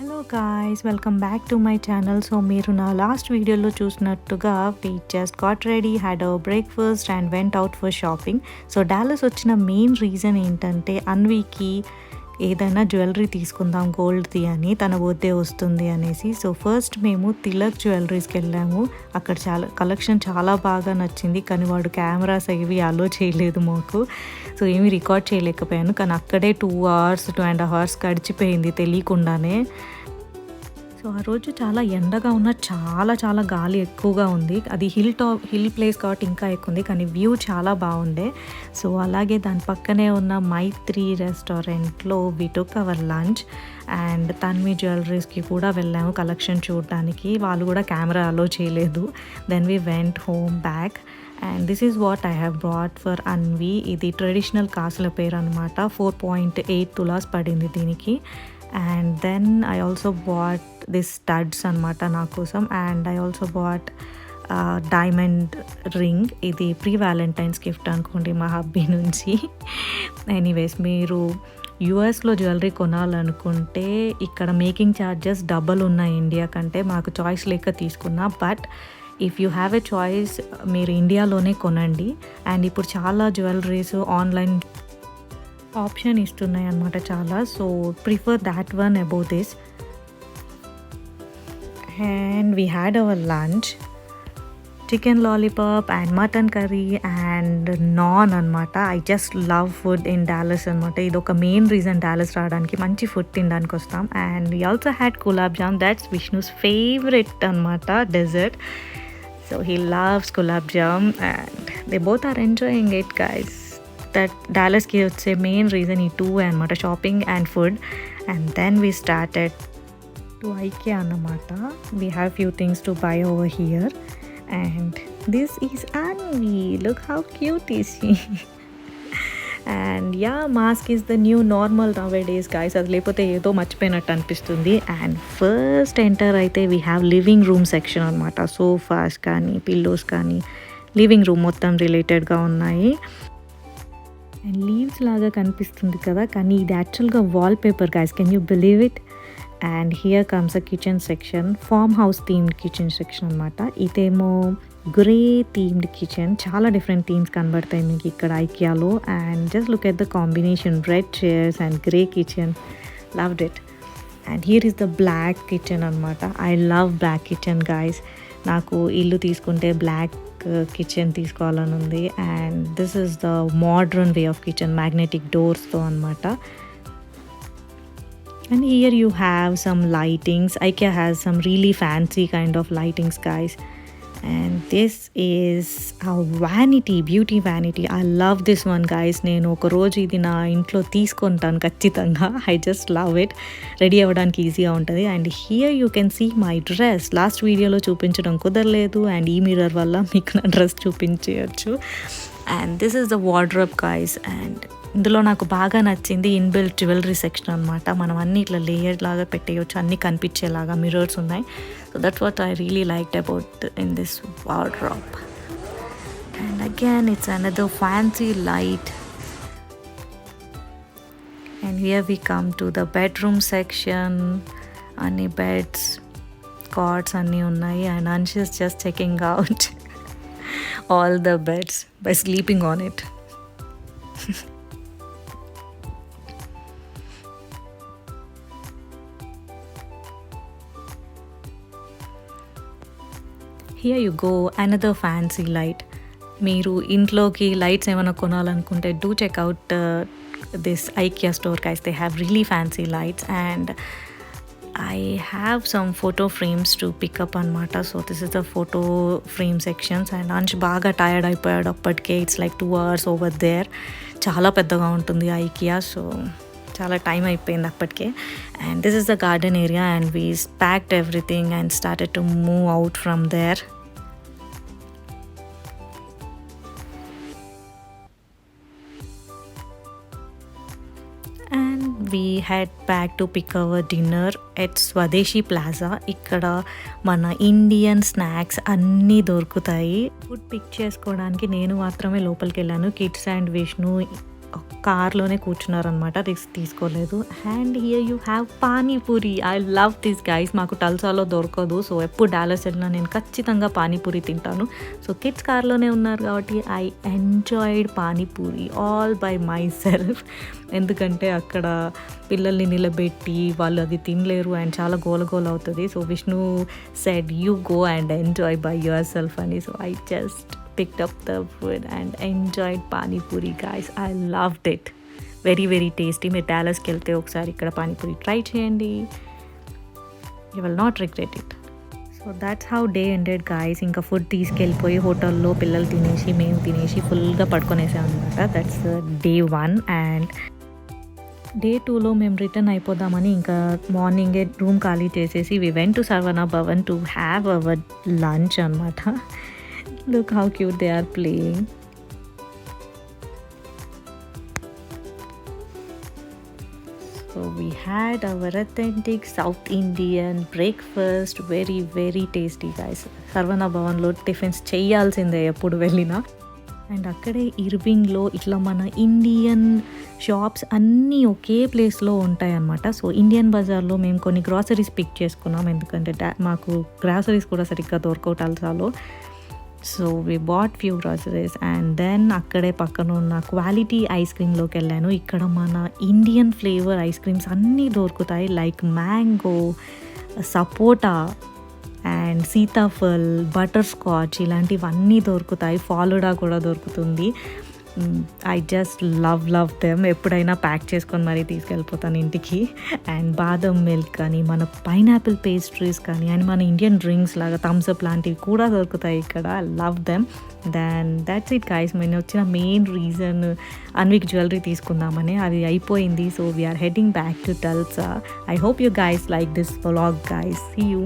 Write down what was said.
Hello guys, welcome back to my channel. So మీరు నా last వీడియోలో చూసినట్టుగా we just got ready, had our breakfast and went out for shopping. So Dallas వచ్చిన main reason ఏంటంటే అన్వీకి ఏదైనా jewellery తీసుకుందాం గోల్డ్ది అని, తన బర్త్డే వస్తుంది అనేసి. సో ఫస్ట్ మేము తిలక్ జ్యువెలరీస్కి వెళ్ళాము. అక్కడ కలెక్షన్ చాలా బాగా నచ్చింది, కానీ వాడు కెమెరాస్ అవి అలో చేయలేదు మాకు. సో ఏమీ రికార్డ్ చేయలేకపోయాను, కానీ అక్కడే 2.5 hours గడిచిపోయింది తెలియకుండానే. సో ఆ రోజు చాలా ఎండగా ఉన్న, చాలా గాలి ఎక్కువగా ఉంది. అది హిల్ ప్లేస్ కాబట్టి ఇంకా ఎక్కువ ఉంది, కానీ వ్యూ చాలా బాగుండే. సో అలాగే దాని పక్కనే ఉన్న మైత్రి రెస్టారెంట్లో we took our lunch. And Tanvi జ్యువెలరీస్కి కూడా వెళ్ళాము కలెక్షన్ చూడడానికి. వాళ్ళు కూడా కెమెరా అలో చేయలేదు. Then we went home back. And this is what I have brought for Anvi. ఇది ట్రెడిషనల్ కాసుల పేరు అనమాట. 4.8 tulas పడింది దీనికి. And then I also bought this studs అనమాట నా కోసం. And I also bought diamond ring. ఇది ప్రీ వ్యాలంటైన్స్ గిఫ్ట్ అనుకోండి మా హబ్బీ నుంచి. ఎనీవేస్, మీరు యూఎస్లో జ్యువెలరీ కొనాలనుకుంటే ఇక్కడ మేకింగ్ ఛార్జెస్ డబల్ ఉన్నాయి ఇండియా కంటే. మాకు చాయిస్ లేక తీసుకున్నా. But if you have a choice, మీరు ఇండియాలోనే కొనండి. అండ్ ఇప్పుడు చాలా జ్యువెలరీస్ ఆన్లైన్ ఆప్షన్ ఇస్తున్నాయి అన్నమాట చాలా. So prefer that one about this. And we had our lunch, chicken lollipop and mutton curry and naan అనమాట. I just love food in Dallas అనమాట. ఇది ఒక మెయిన్ రీజన్ డాలస్ రావడానికి, మంచి ఫుడ్ తినడానికి వస్తాం. And we also had gulab jam. That's Vishnu's favourite అనమాట dessert. So he loves gulab jam and they both are enjoying it, guys. That Dallas ki vachche main reason ee two anamata, shopping and food. And then we started to Ikea anamata. We have few things to buy over here. And this is Anvi. Look how cute is she. And yeah, mask is the new normal nowadays guys. అది లేకపోతే ఏదో మర్చిపోయినట్టు అనిపిస్తుంది. And first enter అయితే we have living room section అనమాట. Sofas కానీ pillows కానీ living room మొత్తం రిలేటెడ్గా ఉన్నాయి. అండ్ లీవ్స్ లాగా కనిపిస్తుంది కదా, కానీ ఇది యాక్చువల్గా wallpaper guys. Can you believe it? And here comes a kitchen section, farmhouse themed kitchen section అనమాట. ఇదేమో గ్రే థీమ్డ్ కిచెన్. చాలా డిఫరెంట్ థీమ్స్ కనబడతాయి మీకు ఇక్కడ ఐకియాలో. And just look at the combination, red chairs and grey kitchen. Loved it. And here is the black kitchen అనమాట. I love black kitchen guys. నాకు ఇల్లు తీసుకుంటే బ్లాక్ కిచెన్ తీసుకోవాలని ఉంది. And this is the modern way of kitchen, magnetic డోర్స్తో అనమాట. And here you have some lightings. Ikea has some really fancy kind of lightings, guys. And this is a vanity, beauty vanity. I love this one, guys. నేను ఒక రోజు ఇది నా ఇంట్లో తీసుకుంటాను ఖచ్చితంగా. I just love it. Ready అవ్వడానికి ఈజీగా ఉంటుంది. And here you can see my dress. Last వీడియోలో చూపించడం కుదరలేదు, అండ్ ఈ మిర్రర్ వల్ల మీకు నా డ్రెస్ చూపించవచ్చు. And this is the wardrobe, guys. And ఇందులో నాకు బాగా నచ్చింది ఇన్బిల్ట్ జ్యువెలరీ సెక్షన్ అనమాట. మనం అన్ని ఇట్లా లేయర్ లాగా పెట్టేయచ్చు, అన్నీ కనిపించేలాగా మిర్రర్స్ ఉన్నాయి. So that's what I really liked about in this wardrobe. And again it's another fancy light. And here we come to the bedroom section. అన్ని బెడ్స్, కాట్స్ అన్నీ ఉన్నాయి. And Ansh is just checking out all the beds by sleeping on it. Here you go, another fancy light. మీరు ఇంట్లోకి lights ఏమైనా కొనాలనుకుంటే do check out this IKEA store guys. They have really fancy lights. And I have some photo frames to pick up అనమాట. So this is the photo frame sections. And అంచ్ బాగా tired అయిపోయాడు అప్పటికే. It's like 2 hours over there. చాలా పెద్దగా ఉంటుంది IKEA. So చాలా time అయిపోయింది అప్పటికే. And this is the garden area. And we packed everything and started to move out from there. And we head back to pick our dinner at Swadeshi plaza. ఇక్కడ మన Indian snacks అన్నీ దొరుకుతాయి. Food pick చేసుకోవడానికి నేను మాత్రమే లోపలికి వెళ్ళాను. Kids and Vishnu కార్లోనే కూర్చున్నారనమాట, risk తీసుకోలేదు. And here you have panipuri. I love this guys. మాకు టల్సాలో దొరకదు, సో ఎప్పుడు డాలస్ వెళ్ళినా నేను ఖచ్చితంగా పానీపూరి తింటాను. సో కిడ్స్ కార్లోనే ఉన్నారు కాబట్టి I enjoyed panipuri all by my self. ఎందుకంటే అక్కడ పిల్లల్ని నిలబెట్టి వాళ్ళు అది తినలేరు అండ్ చాలా గోల అవుతుంది. So Vishnu said you go and enjoy by yourself అని. So I just picked up the food and enjoyed pani puri guys. I loved it. Very very tasty. మీరు డాలస్కి వెళ్తే ఒకసారి ఇక్కడ పానీపూరి ట్రై చేయండి. You will not regret it. So that's how day ended guys. ఇంకా food తీసుకెళ్ళిపోయి హోటల్లో పిల్లలు తినేసి మేము తినేసి ఫుల్గా పడుకొనేసాం అనమాట. That's day 1. అండ్ డే 2లో మేము రిటర్న్ అయిపోదామని ఇంకా మార్నింగే రూమ్ ఖాళీ చేసేసి we went to Saravana Bhavan to have our lunch అనమాట. Look how cute they are playing. So we had our authentic South Indian breakfast. Very very tasty guys. Saravana భవన్లో tiffins చేయాల్సిందే ఎప్పుడు వెళ్ళినా. అండ్ అక్కడే ఇర్వింగ్లో ఇట్లా మన ఇండియన్ షాప్స్ అన్నీ ఒకే ప్లేస్లో ఉంటాయి అన్నమాట. సో ఇండియన్ బజార్లో మేము కొన్ని గ్రాసరీస్ పిక్ చేసుకున్నాం, ఎందుకంటే మాకు గ్రాసరీస్ కూడా సరిగ్గా దొరకవు టల్సాలో. So we bought few groceries and then అక్కడే పక్కన ఉన్న క్వాలిటీ ఐస్ క్రీమ్లోకి వెళ్ళాను. ఇక్కడ మన ఇండియన్ ఫ్లేవర్ ఐస్ క్రీమ్స్ అన్నీ దొరుకుతాయి, like mango, sapota and sitaphal, butter scotch ఇలాంటివన్నీ దొరుకుతాయి. ఫాలుడా కూడా దొరుకుతుంది. I just love them. ఎప్పుడైనా ప్యాక్ చేసుకొని మరీ తీసుకెళ్ళిపోతాను ఇంటికి. అండ్ బాదం మిల్క్ కానీ, మన పైనాపిల్ పేస్ట్రీస్ కానీ, అండ్ మన ఇండియన్ డ్రింక్స్ లాగా థమ్స్అప్ లాంటివి కూడా దొరుకుతాయి ఇక్కడ. Love them. Then that's it guys. నేను వచ్చిన మెయిన్ రీజన్ అన్విక్ జ్యువెలరీ తీసుకుందామని, అది అయిపోయింది. So we are heading back to Tulsa. I hope you guys like this vlog guys. See you.